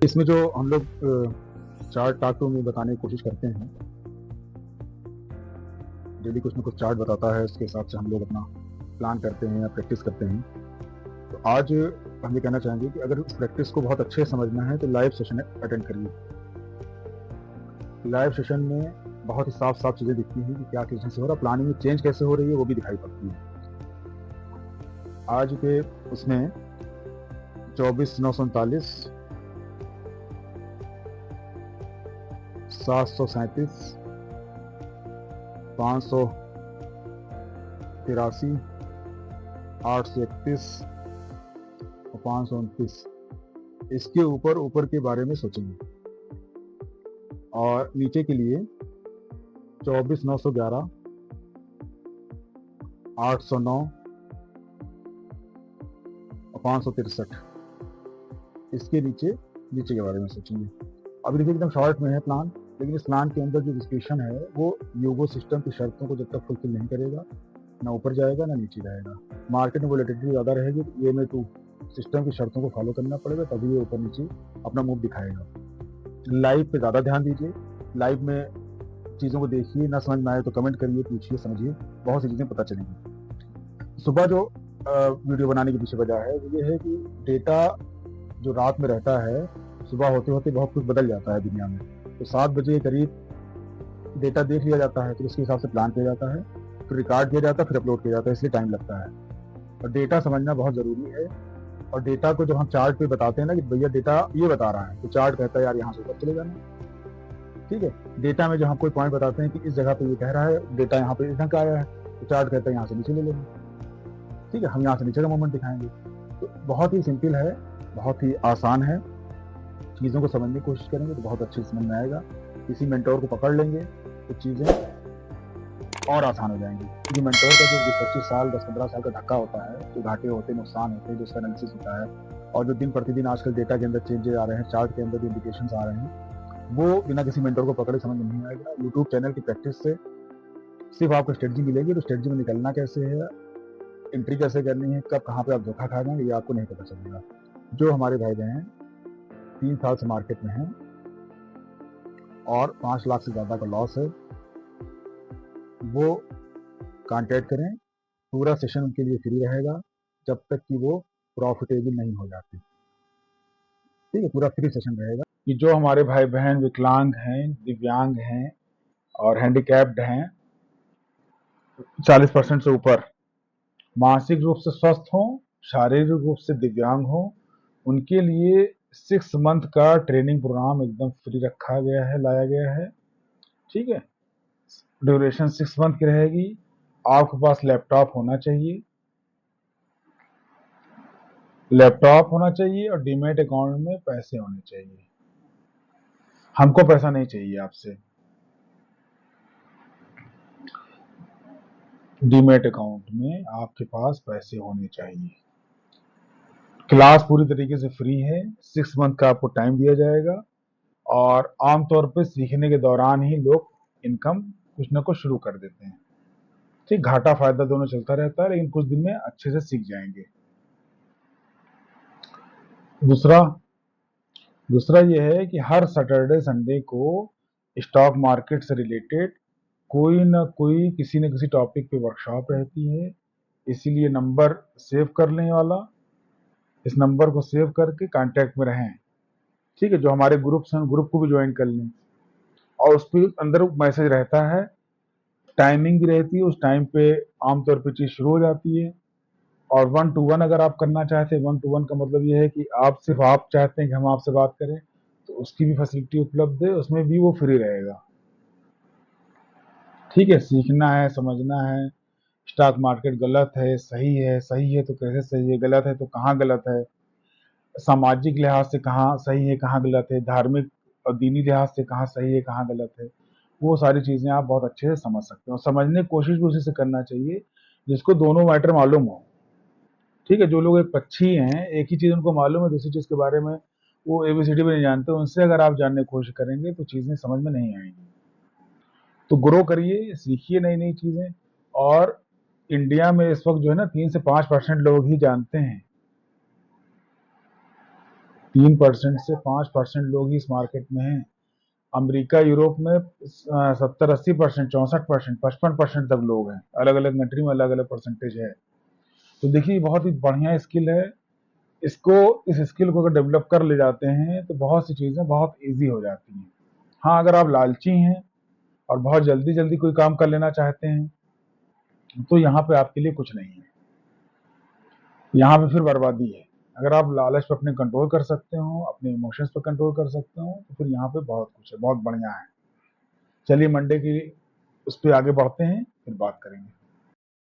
इसमें जो हम लोग चार्ट टाटू में बताने की कोशिश करते हैं, डेली कुछ ना कुछ चार्ट बताता है, उसके हिसाब से हम लोग अपना प्लान करते हैं या प्रैक्टिस करते हैं। तो आज हम ये कहना चाहेंगे कि अगर इस प्रैक्टिस को बहुत अच्छे से समझना है तो लाइव सेशन अटेंड करिए। लाइव सेशन में बहुत ही साफ साफ चीज़ें दिखती हैं कि क्या किस से हो रहा, प्लानिंग में चेंज कैसे हो रही है वो भी दिखाई पड़ती है। आज के उसमें 24,939, 737, 583, 831 और 529 इसके ऊपर के बारे में सोचेंगे। और नीचे के लिए 24,911, 809 और 563 इसके नीचे के बारे में सोचेंगे। अभी देखिए एकदम शॉर्ट में है प्लान, लेकिन इस प्लान के अंदर जो डिस्कशन है वो यूगो सिस्टम की शर्तों को जब तक फुलफिल नहीं करेगा, ना ऊपर जाएगा ना नीचे जाएगा। मार्केट में वोलेटिलिटी ज़्यादा रहेगी तो EMA2 सिस्टम की शर्तों को फॉलो करना पड़ेगा, तभी ये ऊपर नीचे अपना मूव दिखाएगा। लाइव पे ज़्यादा ध्यान दीजिए, लाइव में चीज़ों को देखिए, ना समझ में आए तो कमेंट करिए, पूछिए, समझिए, बहुत सी चीज़ें पता चलेंगी। सुबह जो वीडियो बनाने की पीछे वजह है वो ये है कि डेटा जो रात में रहता है, सुबह होते होते बहुत कुछ बदल जाता है दुनिया में। तो 7 बजे के करीब डेटा देख लिया जाता है, फिर उसके हिसाब से प्लान किया जाता है, फिर रिकॉर्ड किया जाता है, फिर अपलोड किया जाता है, इसलिए टाइम लगता है। और डेटा समझना बहुत ज़रूरी है। और डेटा को जब हम चार्ट पे बताते हैं ना कि भैया डेटा ये बता रहा है, तो चार्ट कहता है यार यहाँ से ऊपर चले जाना। ठीक है, डेटा में जब हम कोई पॉइंट बताते हैं कि इस जगह पे ये कह रहा है, डेटा यहाँ पे इस ढंग का आया है, तो चार्ट कहता है यहाँ से नीचे ले लेंगे। ठीक है, हम यहाँ से नीचे का मूवमेंट दिखाएंगे। तो बहुत ही सिंपल है, बहुत ही आसान है। चीज़ों को समझने की कोशिश करेंगे तो बहुत अच्छे से समझ में आएगा। किसी मेंटोर को पकड़ लेंगे तो चीज़ें और आसान हो जाएंगी, क्योंकि मेंटोर का जो 20-25 साल 10-15 साल का धक्का होता है, जो घाटे होते हैं, नुकसान होते हैं, जो उसका एनालिसिस होता है, और जो दिन प्रतिदिन आजकल डेटा के अंदर चेंजेस आ रहे हैं, चार्ट के अंदर जो इंडिकेशंस आ रहे हैं, वो बिना किसी मेंटोर को पकड़े समझ में नहीं आएगा। यूट्यूब चैनल की प्रैक्टिस से सिर्फ आपको स्ट्रेटजी मिलेगी, तो स्ट्रेटजी में निकलना कैसे है, एंट्री कैसे करनी है, कब कहाँ पे आप धोखा खा जाएंगे, ये आपको नहीं पता चलेगा। जो हमारे भाई बहन 3 साल से मार्केट में हैं और 5 लाख से ज़्यादा का लॉस है, वो कांटेक्ट करें। पूरा सेशन उनके लिए फ्री रहेगा जब तक कि वो प्रॉफिटेबल नहीं हो जाते। ठीक है, पूरा फ्री सेशन रहेगा। कि जो हमारे भाई बहन विकलांग हैं, दिव्यांग हैं और हैंडीकैप्ड हैं, 40% से ऊपर, मानसिक रूप से स्वस्थ हों, शारीरिक रूप से दिव्यांग हों, उनके लिए 6 मंथ का ट्रेनिंग प्रोग्राम एकदम फ्री रखा गया है, लाया गया है। ठीक है, ड्यूरेशन 6 मंथ की रहेगी। आपके पास लैपटॉप होना चाहिए, और डीमैट अकाउंट में पैसे होने चाहिए। हमको पैसा नहीं चाहिए आपसे, डीमैट अकाउंट में आपके पास पैसे होने चाहिए। क्लास पूरी तरीके से फ्री है, 6 मंथ का आपको टाइम दिया जाएगा, और आमतौर पे सीखने के दौरान ही लोग इनकम कुछ ना कुछ शुरू कर देते हैं। ठीक, घाटा फायदा दोनों चलता रहता है, लेकिन कुछ दिन में अच्छे से सीख जाएंगे। दूसरा ये है कि हर सैटरडे संडे को स्टॉक मार्केट से रिलेटेड कोई ना कोई किसी न किसी टॉपिक पे वर्कशॉप रहती है। इसीलिए नंबर सेव कर लें वाला, इस नंबर को सेव करके कांटेक्ट में रहें। ठीक है, जो हमारे ग्रुप्स हैं, ग्रुप को भी ज्वाइन कर लें, और उस पर अंदर मैसेज रहता है, टाइमिंग भी रहती है, उस टाइम पे आमतौर पे चीज शुरू हो जाती है। और 1-to-1 अगर आप करना चाहते हैं, 1-to-1 का मतलब ये है कि सिर्फ आप चाहते हैं कि हम आपसे बात करें, तो उसकी भी फैसिलिटी उपलब्ध है, उसमें भी वो फ्री रहेगा। ठीक है, सीखना है, समझना है, स्टॉक मार्केट गलत है, सही है तो कैसे सही है, गलत है तो कहाँ गलत है, सामाजिक लिहाज से कहाँ सही है कहाँ गलत है, धार्मिक और दीनी लिहाज से कहाँ सही है कहाँ गलत है, वो सारी चीजें आप बहुत अच्छे से समझ सकते हो। समझने की कोशिश भी उसी से करना चाहिए जिसको दोनों मैटर मालूम हो। ठीक है, जो लोग एक पक्षी हैं, एक ही चीज उनको मालूम है, दूसरी चीज के बारे में वो ABCD भी नहीं जानते, उनसे अगर आप जानने की कोशिश करेंगे तो चीजें समझ में नहीं आएंगी। तो ग्रो करिए, सीखिए नई नई चीजें। और इंडिया में इस वक्त जो है ना, 3 से 5% लोग ही जानते हैं, 3% से 5% लोग ही इस मार्केट में हैं। अमेरिका यूरोप में 70-80%, 64%, 55% तक लोग हैं। अलग अलग कंट्री में अलग अलग परसेंटेज है। तो देखिए बहुत ही बढ़िया स्किल है। इस स्किल को अगर डेवलप कर ले जाते हैं तो बहुत सी चीज़ें बहुत ईजी हो जाती हैं। हाँ, अगर आप लालची हैं और बहुत जल्दी जल्दी कोई काम कर लेना चाहते हैं तो यहाँ पे आपके लिए कुछ नहीं है, यहाँ पे फिर बर्बादी है। अगर आप लालच पे अपने कंट्रोल कर सकते हो, अपने इमोशंस पे कंट्रोल कर सकते हो, तो फिर यहाँ पे बहुत कुछ है, बहुत बढ़िया है। चलिए मंडे की उस पर आगे बढ़ते हैं, फिर बात करेंगे।